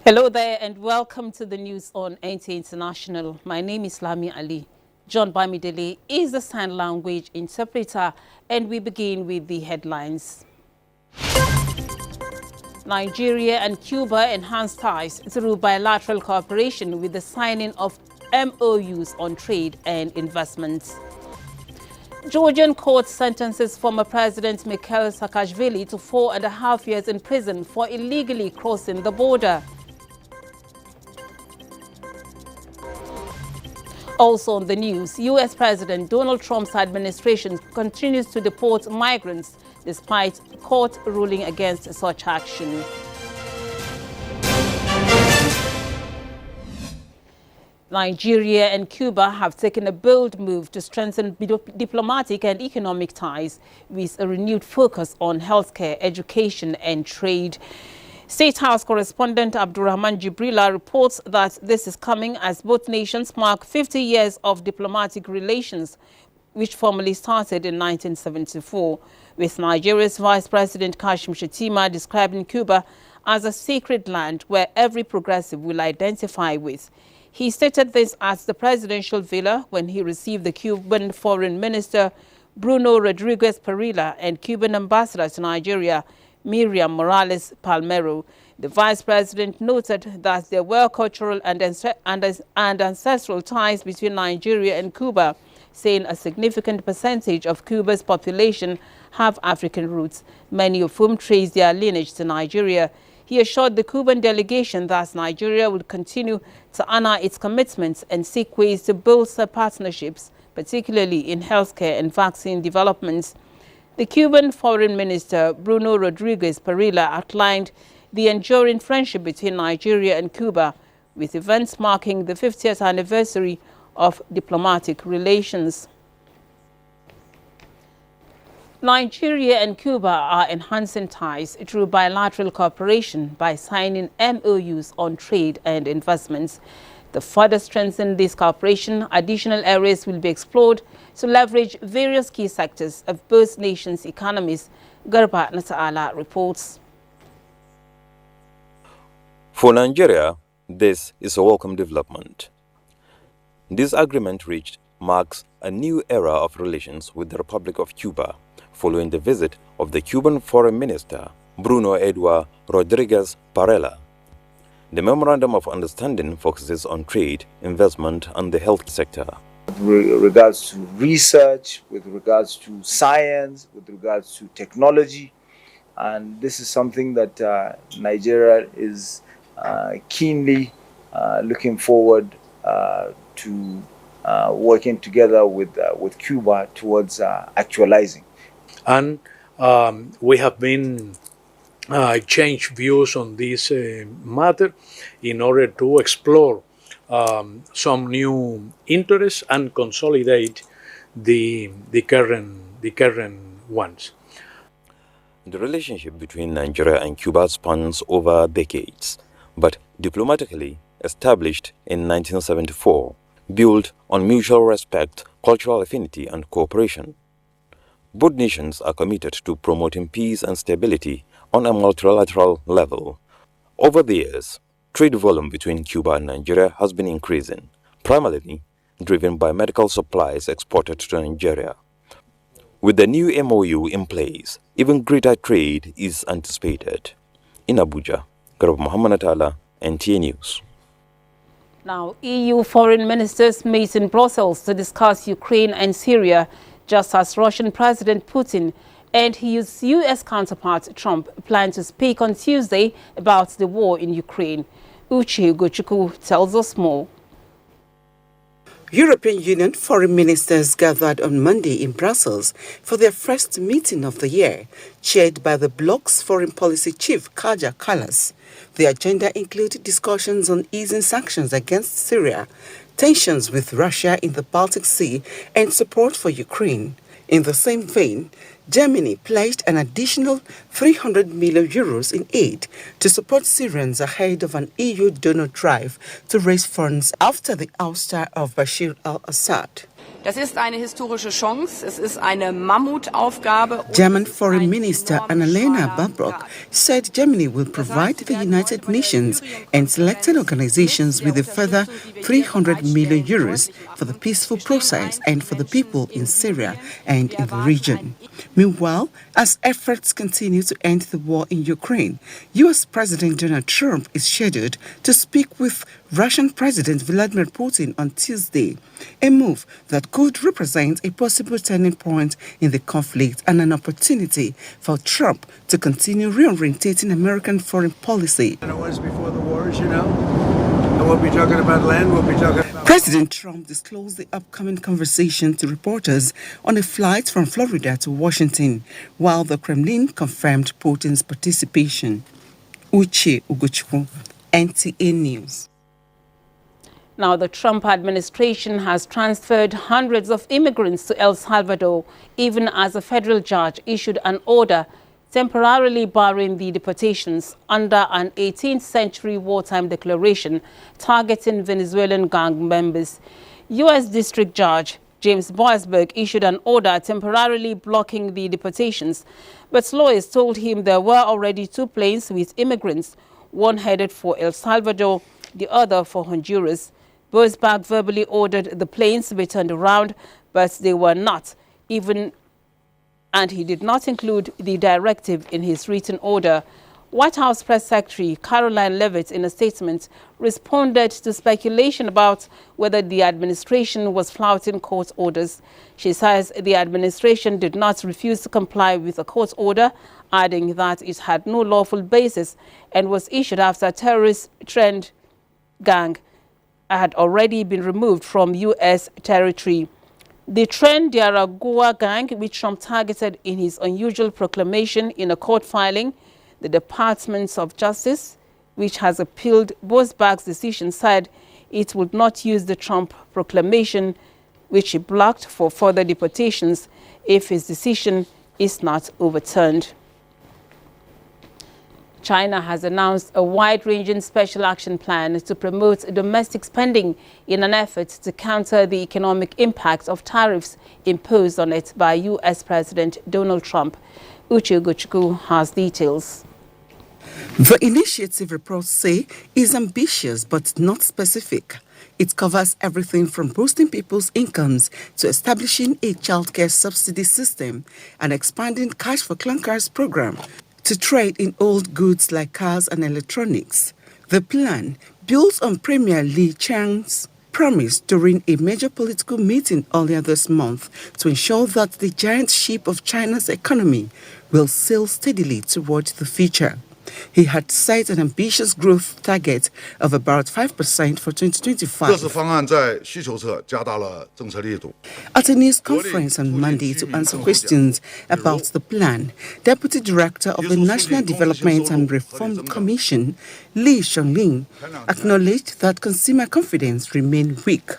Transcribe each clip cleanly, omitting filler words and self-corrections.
Hello there and welcome to the news on NTAi International. My name is Lami Ali. John Bamidele is the sign language interpreter, and we begin with the headlines. Nigeria and Cuba enhance ties through bilateral cooperation with the signing of MOUs on trade and investments. Georgian court sentences former President Mikhail Saakashvili to 4.5 years in prison for illegally crossing the border. Also on the news, U.S. President Donald Trump's administration continues to deport migrants despite court ruling against such action. Nigeria and Cuba have taken a bold move to strengthen diplomatic and economic ties with a renewed focus on healthcare, education and trade. State House correspondent Abdurrahman Jibrila reports that this is coming as both nations mark 50 years of diplomatic relations, which formally started in 1974, with Nigeria's Vice President Kashim Shettima describing Cuba as a sacred land where every progressive will identify with. He stated this at the presidential villa when he received the Cuban Foreign Minister Bruno Rodriguez Parilla and Cuban Ambassador to Nigeria, Miriam Morales Palmero. The vice president noted that there were cultural and ancestral ties between Nigeria and Cuba, saying a significant percentage of Cuba's population have African roots, many of whom trace their lineage to Nigeria. He assured the Cuban delegation that Nigeria would continue to honor its commitments and seek ways to bolster partnerships, particularly in healthcare and vaccine developments. The Cuban Foreign Minister Bruno Rodriguez Parilla outlined the enduring friendship between Nigeria and Cuba, with events marking the 50th anniversary of diplomatic relations. Nigeria and Cuba are enhancing ties through bilateral cooperation by signing MOUs on trade and investments. To further strengthen this cooperation, additional areas will be explored to leverage various key sectors of both nations' economies. Garba Nata'ala reports. For Nigeria, this is a welcome development. This agreement reached marks a new era of relations with the Republic of Cuba, following the visit of the Cuban Foreign Minister Bruno Eduardo Rodriguez Parilla. The Memorandum of Understanding focuses on trade, investment, and the health sector. With regards to research, with regards to science, with regards to technology, and this is something that Nigeria is keenly looking forward to working together with Cuba towards actualizing. And we have been exchange views on this matter in order to explore some new interests and consolidate the current ones. The relationship between Nigeria and Cuba spans over decades, but diplomatically established in 1974, built on mutual respect, cultural affinity and cooperation. Both nations are committed to promoting peace and stability on a multilateral level. Over the years, trade volume between Cuba and Nigeria has been increasing, primarily driven by medical supplies exported to Nigeria. With the new MOU in place, even greater trade is anticipated. In Abuja, Garba Muhammad Atala, NTAi News. Now, EU foreign ministers meet in Brussels to discuss Ukraine and Syria, just as Russian President Putin and his U.S. counterpart Trump plan to speak on Tuesday about the war in Ukraine. Uche Ugochukwu tells us more. European Union foreign ministers gathered on Monday in Brussels for their first meeting of the year, chaired by the bloc's foreign policy chief Kaja Kallas. The agenda included discussions on easing sanctions against Syria, tensions with Russia in the Baltic Sea, and support for Ukraine. In the same vein, Germany pledged an additional 300 million euros in aid to support Syrians ahead of an EU donor drive to raise funds after the ouster of Bashir al-Assad. Das ist eine historische Chance. Es ist eine Mammutaufgabe. German Foreign Minister Annalena Baerbock said Germany will provide the United Nations and selected organizations with a further 300 million euros for the peaceful process and for the people in Syria and in the region. Meanwhile, as efforts continue to end the war in Ukraine, U.S. President Donald Trump is scheduled to speak with Russian President Vladimir Putin on Tuesday, a move that could represent a possible turning point in the conflict and an opportunity for Trump to continue reorientating American foreign policy. It was before the wars, you know. And we'll be talking about land, we'll be talking about... President Trump disclosed the upcoming conversation to reporters on a flight from Florida to Washington, while the Kremlin confirmed Putin's participation. Uche Ugochukwu, NTAi News. Now, the Trump administration has transferred hundreds of immigrants to El Salvador, even as a federal judge issued an order temporarily barring the deportations under an 18th century wartime declaration targeting Venezuelan gang members. U.S. District Judge James Boasberg issued an order temporarily blocking the deportations, but lawyers told him there were already 2 planes with immigrants, one headed for El Salvador, the other for Honduras. Boasberg verbally ordered the planes to be turned around, but they were not, and he did not include the directive in his written order. White House Press Secretary Caroline Leavitt, in a statement, responded to speculation about whether the administration was flouting court orders. She says the administration did not refuse to comply with a court order, adding that it had no lawful basis and was issued after a terrorist trend gang had already been removed from U.S. territory. The Tren de Aragua gang, which Trump targeted in his unusual proclamation in a court filing, the Department of Justice, which has appealed Boasberg's decision, said it would not use the Trump proclamation, which he blocked, for further deportations if his decision is not overturned. China has announced a wide-ranging special action plan to promote domestic spending in an effort to counter the economic impact of tariffs imposed on it by U.S. President Donald Trump. Uche Ugochukwu has details. The initiative, reports say, is ambitious but not specific. It covers everything from boosting people's incomes to establishing a childcare subsidy system and expanding Cash for Clunkers program to trade in old goods like cars and electronics. The plan builds on Premier Li Qiang's promise during a major political meeting earlier this month to ensure that the giant ship of China's economy will sail steadily toward the future. He had set an ambitious growth target of about 5% for 2025. At a news conference on Monday to answer questions about the plan, Deputy Director of the National Development and Reform Commission, Li Shonglin, acknowledged that consumer confidence remained weak.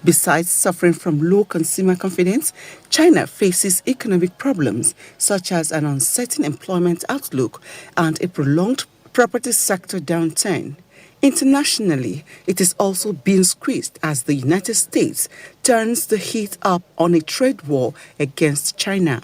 Besides suffering from low consumer confidence, China faces economic problems such as an uncertain employment outlook and a prolonged property sector downturn. Internationally, it is also being squeezed as the United States turns the heat up on a trade war against China.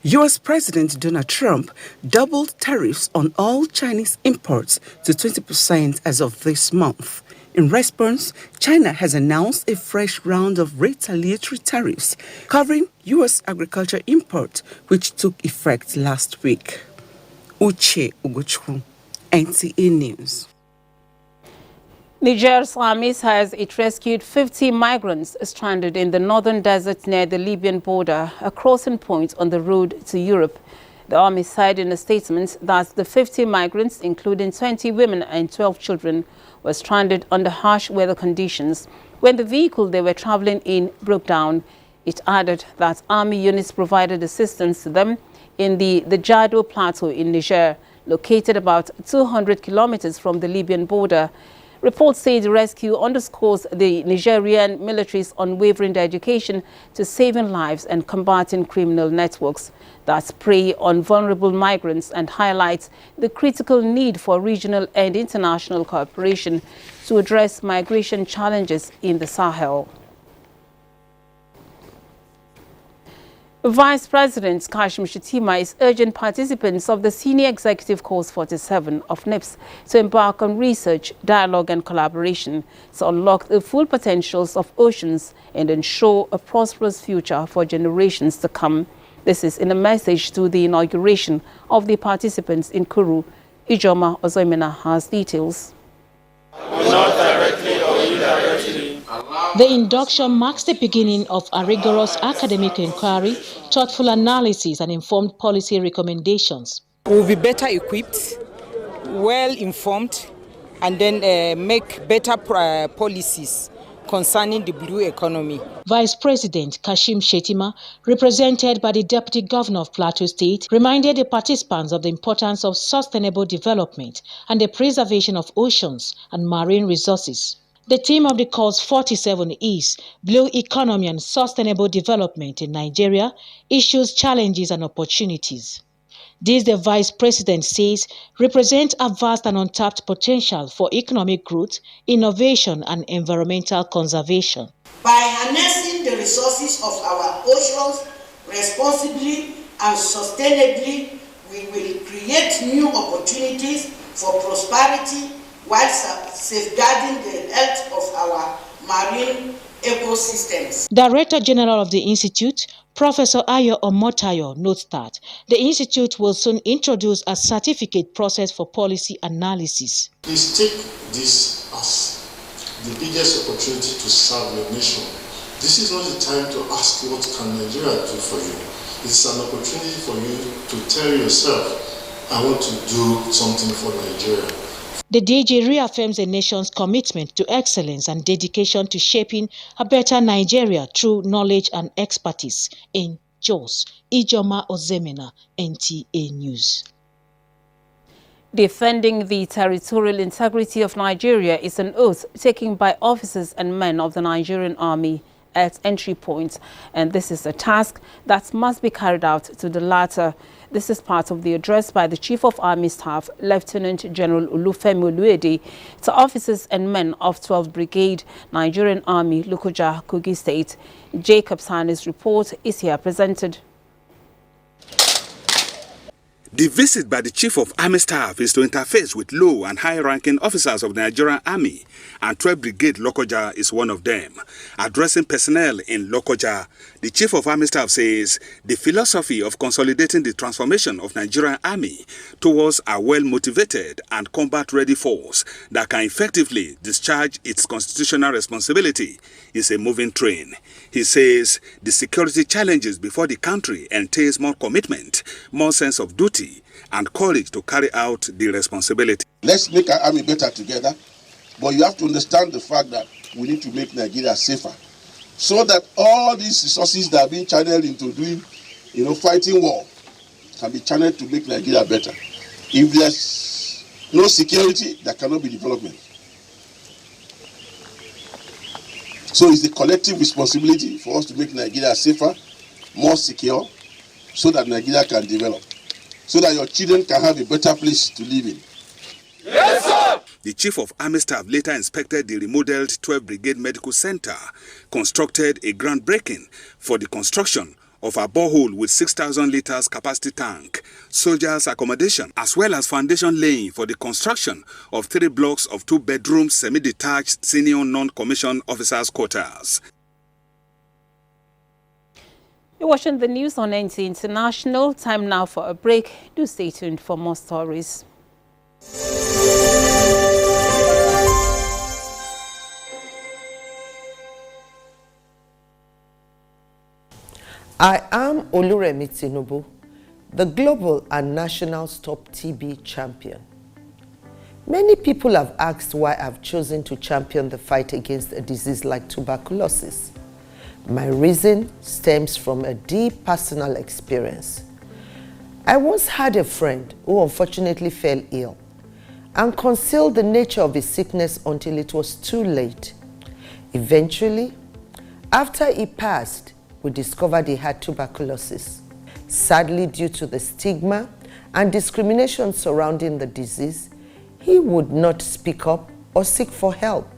U.S. President Donald Trump doubled tariffs on all Chinese imports to 20% as of this month. In response, China has announced a fresh round of retaliatory tariffs covering U.S. agriculture imports, which took effect last week. Uche Ugochukwu, NTAi News. Niger's army says it rescued 50 migrants stranded in the northern desert near the Libyan border, a crossing point on the road to Europe. The army said in a statement that the 50 migrants, including 20 women and 12 children, were stranded under harsh weather conditions when the vehicle they were traveling in broke down. It added that army units provided assistance to them in the Jado Plateau in Niger, located about 200 kilometers from the Libyan border. Reports say the rescue underscores the Nigerian military's unwavering dedication to saving lives and combating criminal networks that prey on vulnerable migrants and highlights the critical need for regional and international cooperation to address migration challenges in the Sahel. Vice President Kashim Shettima is urging participants of the Senior Executive Course 47 of NIPS to embark on research, dialogue and collaboration to unlock the full potentials of oceans and ensure a prosperous future for generations to come. This is in a message to the inauguration of the participants in Kuru. Ijoma Ozoimena has details. Not directly or indirectly. The induction marks the beginning of a rigorous academic inquiry, thoughtful analysis and informed policy recommendations. We'll be better equipped, well informed, and then make better policies concerning the blue economy. Vice President Kashim Shettima, represented by the Deputy Governor of Plateau State, reminded the participants of the importance of sustainable development and the preservation of oceans and marine resources. The theme of the course 47 is Blue Economy and Sustainable Development in Nigeria, Issues, Challenges and Opportunities. This, the Vice President says, represents a vast and untapped potential for economic growth, innovation and environmental conservation. By harnessing the resources of our oceans responsibly and sustainably, we will create new opportunities for prosperity while safeguarding the health of our marine ecosystems. Director General of the Institute, Professor Ayo Omotayo, notes that the Institute will soon introduce a certificate process for policy analysis. Please take this as the biggest opportunity to serve your nation. This is not the time to ask what can Nigeria do for you. It's an opportunity for you to tell yourself, I want to do something for Nigeria. The DG reaffirms the nation's commitment to excellence and dedication to shaping a better Nigeria through knowledge and expertise. In Jos, Ijoma Ozemena, NTAi News. Defending the territorial integrity of Nigeria is an oath taken by officers and men of the Nigerian Army at entry points, and this is a task that must be carried out to the latter. This is part of the address by the Chief of Army Staff, Lieutenant General Olufemi Oluede, to officers and men of 12th Brigade, Nigerian Army, Lokoja, Kogi State. Jacob Sani's report is here presented. The visit by the Chief of Army Staff is to interface with low and high-ranking officers of the Nigerian Army, and 12th Brigade Lokoja is one of them. Addressing personnel in Lokoja, the Chief of Army Staff says the philosophy of consolidating the transformation of Nigerian Army towards a well-motivated and combat-ready force that can effectively discharge its constitutional responsibility is a moving train. He says the security challenges before the country entails more commitment, more sense of duty, and courage to carry out the responsibility. Let's make our army better together, but you have to understand the fact that we need to make Nigeria safer, so that all these resources that are being channeled into doing, fighting war, can be channeled to make Nigeria better. If there's no security, there cannot be development. So it's a collective responsibility for us to make Nigeria safer, more secure, so that Nigeria can develop, so that your children can have a better place to live in. Yes, sir! The Chief of Army Staff later inspected the remodeled 12th Brigade Medical Center, constructed a groundbreaking for the construction of a borehole with 6,000 liters capacity tank, soldiers' accommodation, as well as foundation laying for the construction of 3 blocks of 2-bedroom semi-detached senior non-commissioned officers' quarters. You're watching the news on NTAi International. Time now for a break. Do stay tuned for more stories. I am Oluremi Tinubu, the global and national Stop TB champion. Many people have asked why I've chosen to champion the fight against a disease like tuberculosis. My reason stems from a deep personal experience. I once had a friend who unfortunately fell ill and concealed the nature of his sickness until it was too late. Eventually, after he passed, we discovered he had tuberculosis. Sadly, due to the stigma and discrimination surrounding the disease, he would not speak up or seek for help.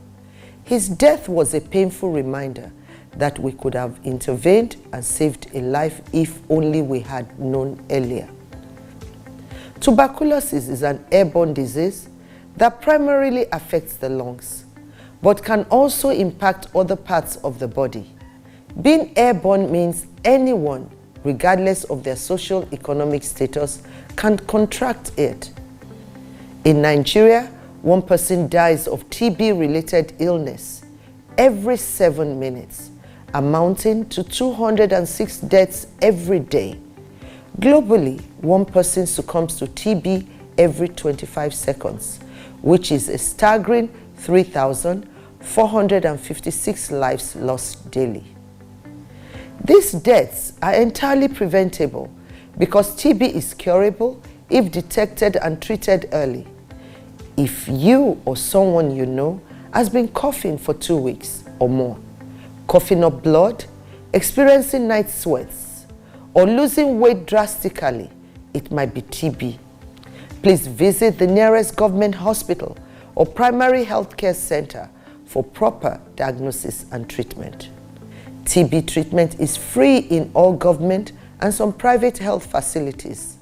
His death was a painful reminder that we could have intervened and saved a life if only we had known earlier. Tuberculosis is an airborne disease that primarily affects the lungs, but can also impact other parts of the body. Being airborne means anyone, regardless of their social economic status, can contract it. In Nigeria, one person dies of TB-related illness every 7 minutes, amounting to 206 deaths every day. Globally, one person succumbs to TB every 25 seconds, which is a staggering 3,456 lives lost daily. These deaths are entirely preventable because TB is curable if detected and treated early. If you or someone you know has been coughing for 2 weeks or more, coughing up blood, experiencing night sweats, or losing weight drastically, it might be TB. Please visit the nearest government hospital or primary health care center for proper diagnosis and treatment. TB treatment is free in all government and some private health facilities.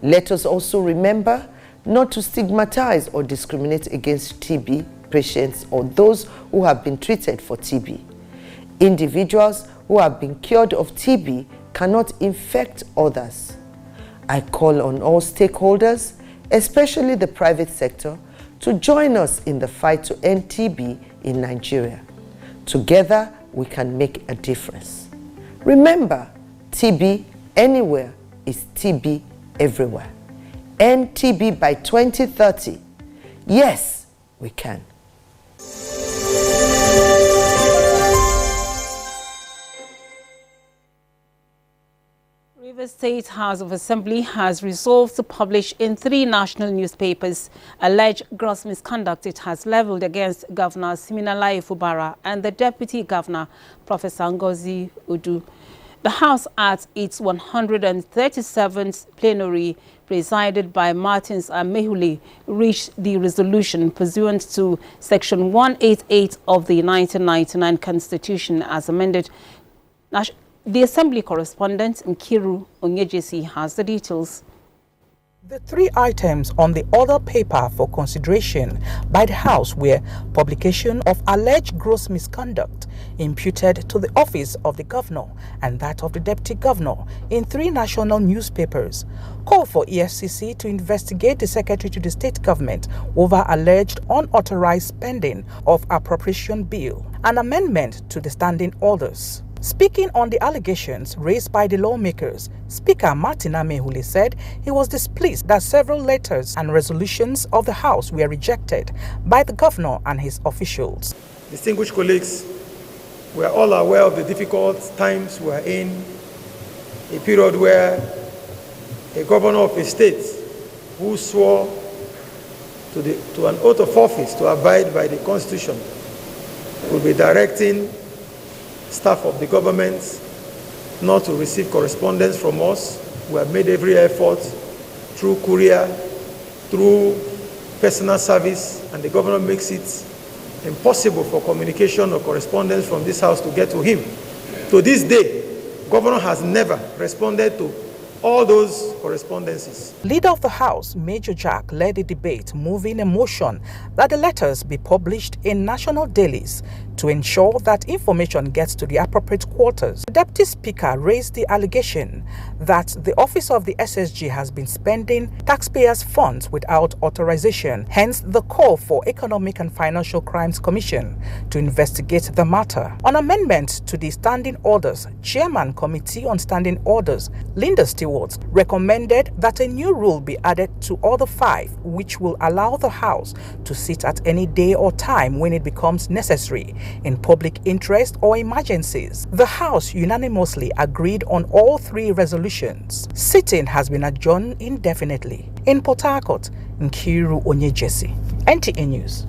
Let us also remember not to stigmatize or discriminate against TB patients or those who have been treated for TB. Individuals who have been cured of TB cannot infect others. I call on all stakeholders, especially the private sector, to join us in the fight to end TB in Nigeria. Together, we can make a difference. Remember, TB anywhere is TB everywhere. End TB by 2030. Yes, we can. The State House of Assembly has resolved to publish in 3 national newspapers alleged gross misconduct it has leveled against Governor Siminalayi Fubara and the Deputy Governor, Professor Ngozi Udu. The House at its 137th plenary, presided by Martins Amehule, reached the resolution pursuant to Section 188 of the 1999 Constitution as amended. The Assembly correspondent Nkiru Onyejesi has the details. The 3 items on the other paper for consideration by the House were publication of alleged gross misconduct imputed to the office of the governor and that of the deputy governor in 3 national newspapers, call for EFCC to investigate the secretary to the state government over alleged unauthorized spending of appropriation bill, and amendment to the standing orders. Speaking on the allegations raised by the lawmakers, Speaker Martin Amehule said he was displeased that several letters and resolutions of the House were rejected by the governor and his officials. Distinguished colleagues, we are all aware of the difficult times we are in, a period where a governor of a state who swore to an oath of office to abide by the Constitution will be directing staff of the government not to receive correspondence from us. We have made every effort through courier, through personal service, and the governor makes it impossible for communication or correspondence from this house to get to him. To this day, governor has never responded to all those correspondences. Leader of the House, Major Jack, led the debate, moving a motion that the letters be published in national dailies to ensure that information gets to the appropriate quarters. The Deputy Speaker raised the allegation that the office of the SSG has been spending taxpayers' funds without authorization, hence the call for Economic and Financial Crimes Commission to investigate the matter. On amendment to the standing orders, Chairman Committee on Standing Orders, Linda Stewart, recommended that a new rule be added to all the 5, which will allow the House to sit at any day or time when it becomes necessary in public interest or emergencies. The House unanimously agreed on all 3 resolutions. Sitting has been adjourned indefinitely. In Port Harcourt, Nkiru Onyejesi, NTAi News.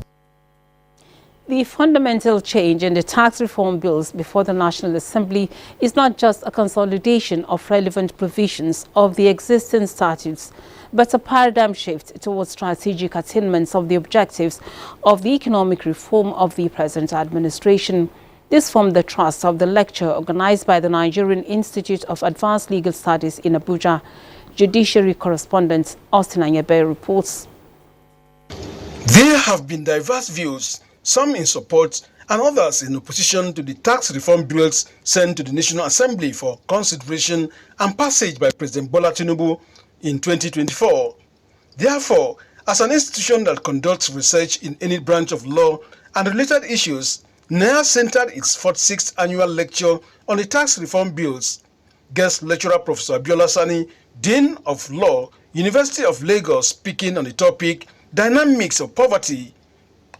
The fundamental change in the tax reform bills before the National Assembly is not just a consolidation of relevant provisions of the existing statutes, but a paradigm shift towards strategic attainments of the objectives of the economic reform of the present administration. This formed the thrust of the lecture organized by the Nigerian Institute of Advanced Legal Studies in Abuja. Judiciary correspondent Austin Anyebe reports. There have been diverse views, some in support and others in opposition to the tax reform bills sent to the National Assembly for consideration and passage by President Bola Tinubu in 2024. Therefore, as an institution that conducts research in any branch of law and related issues, NTAi centered its 46th annual lecture on the tax reform bills. Guest lecturer Professor Abiola Sani, Dean of Law, University of Lagos, speaking on the topic, Dynamics of Poverty,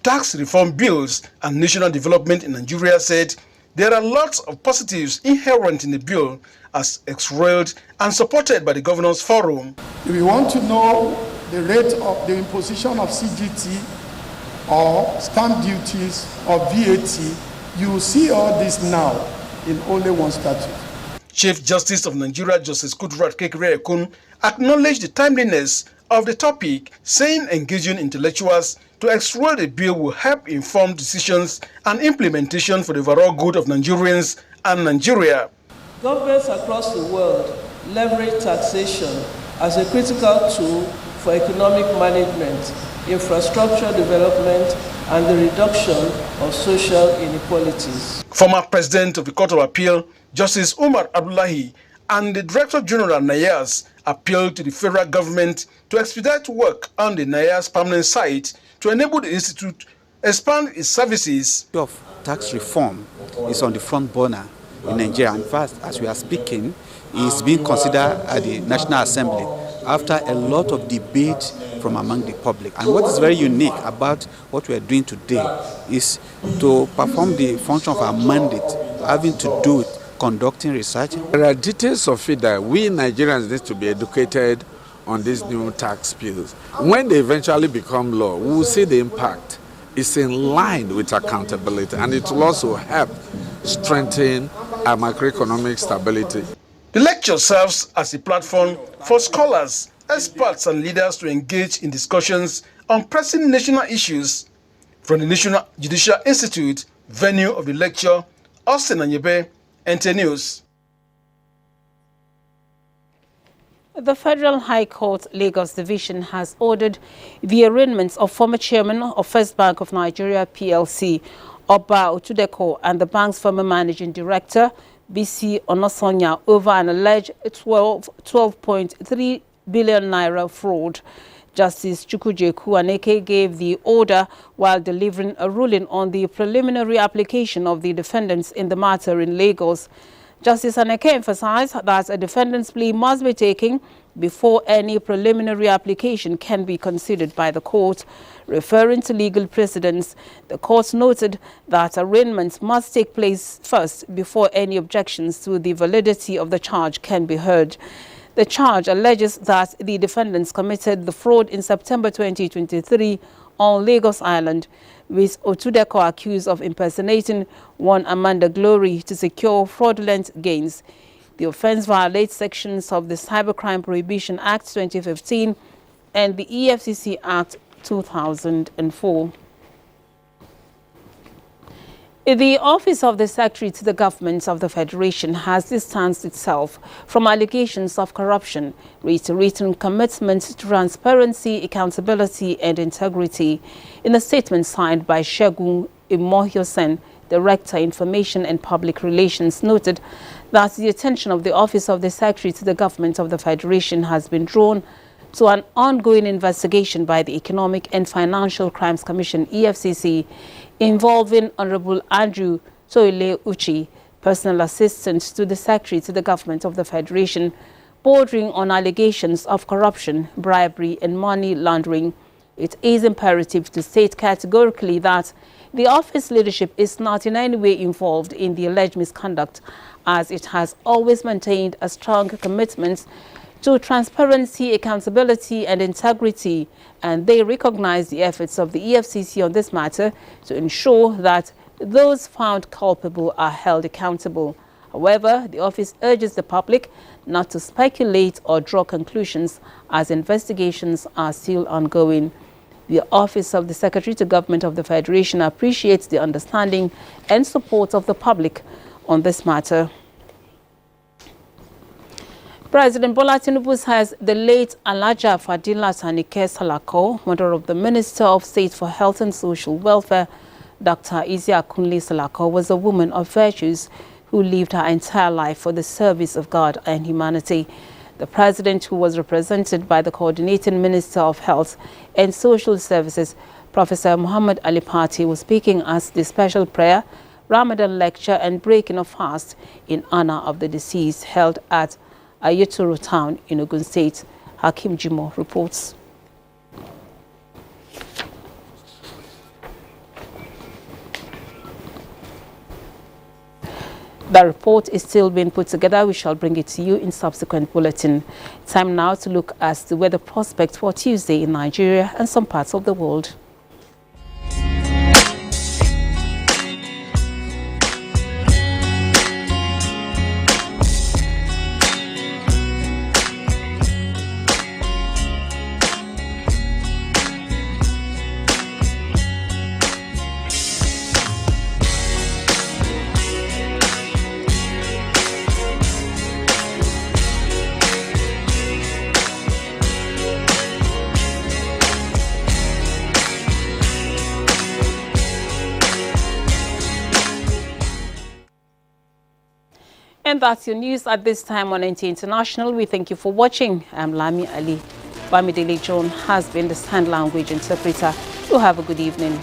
Tax Reform Bills and National Development in Nigeria, said there are lots of positives inherent in the bill as extolled and supported by the Governors Forum. If you want to know the rate of the imposition of CGT or stamp duties or VAT, you will see all this now in only one statute. Chief Justice of Nigeria, Justice Kudirat Kekereekun, acknowledged the timeliness of the topic, saying engaging intellectuals to explore the bill will help inform decisions and implementation for the overall good of Nigerians and Nigeria. Governments across the world leverage taxation as a critical tool for economic management, infrastructure development, and the reduction of social inequalities. Former President of the Court of Appeal, Justice Umar Abdullahi, and the Director General NIAS appealed to the federal government to expedite work on the NIAS permanent site to enable the institute expand its services. Of tax reform is on the front burner in Nigeria. In fact, as we are speaking, is being considered at the National Assembly after a lot of debate from among the public. And what is very unique about what we are doing today is to perform the function of our mandate, having to do with conducting research. There are details of it that we Nigerians need to be educated on these new tax bills. When they eventually become law, we will see the impact. It's in line with accountability, and it will also help strengthen our macroeconomic stability. The lecture serves as a platform for scholars, experts and leaders to engage in discussions on pressing national issues. From the National Judicial Institute, venue of the lecture, Austin Anyebe, NTAi News. The Federal High Court Lagos Division has ordered the arraignment of former chairman of First Bank of Nigeria PLC, Oba Otudeko, and the bank's former managing director, BC Onosonya, over an alleged 12.3 billion naira fraud. Justice Chukwuje Kuaneke gave the order while delivering a ruling on the preliminary application of the defendants in the matter in Lagos. Justice Aneke emphasized that a defendant's plea must be taken before any preliminary application can be considered by the court. Referring to legal precedents, the court noted that arraignments must take place first before any objections to the validity of the charge can be heard. The charge alleges that the defendants committed the fraud in September 2023 on Lagos Island, with Otudeko accused of impersonating one Amanda Glory to secure fraudulent gains. The offense violates sections of the Cybercrime Prohibition Act 2015 and the EFCC Act 2004. The Office of the Secretary to the Government of the Federation has distanced itself from allegations of corruption, reiterating commitment to transparency, accountability and integrity. In a statement signed by Segun Imohiosen, Director, Information and Public Relations, noted that the attention of the Office of the Secretary to the Government of the Federation has been drawn to an ongoing investigation by the Economic and Financial Crimes Commission, EFCC, involving Honorable Andrew Toile Uchi, personal assistant to the Secretary to the Government of the Federation, bordering on allegations of corruption, bribery and money laundering. It is imperative to state categorically that the office leadership is not in any way involved in the alleged misconduct, as it has always maintained a strong commitment to transparency, accountability and integrity, and they recognize the efforts of the EFCC on this matter to ensure that those found culpable are held accountable. However, the office urges the public not to speculate or draw conclusions as investigations are still ongoing. The Office of the Secretary to Government of the Federation appreciates the understanding and support of the public on this matter. President Bola Tinubu says the late Alhaja Fadila Tanike Salako, mother of the Minister of State for Health and Social Welfare, Dr. Isiah Kunle Salako, was a woman of virtues who lived her entire life for the service of God and humanity. The president, who was represented by the Coordinating Minister of Health and Social Services, Professor Muhammad Ali Pati, was speaking at the special prayer, Ramadan lecture and breaking of fast in honor of the deceased held at Ayetoro town in Ogun State. Hakim Jimo reports. The report is still being put together. We shall bring it to you in subsequent bulletin. Time now to look at the weather prospect for Tuesday in Nigeria and some parts of the world. And that's your news at this time on NTAi International. We thank you for watching. I'm Lami Ali. Bamidele John has been the sign language interpreter. You have a good evening.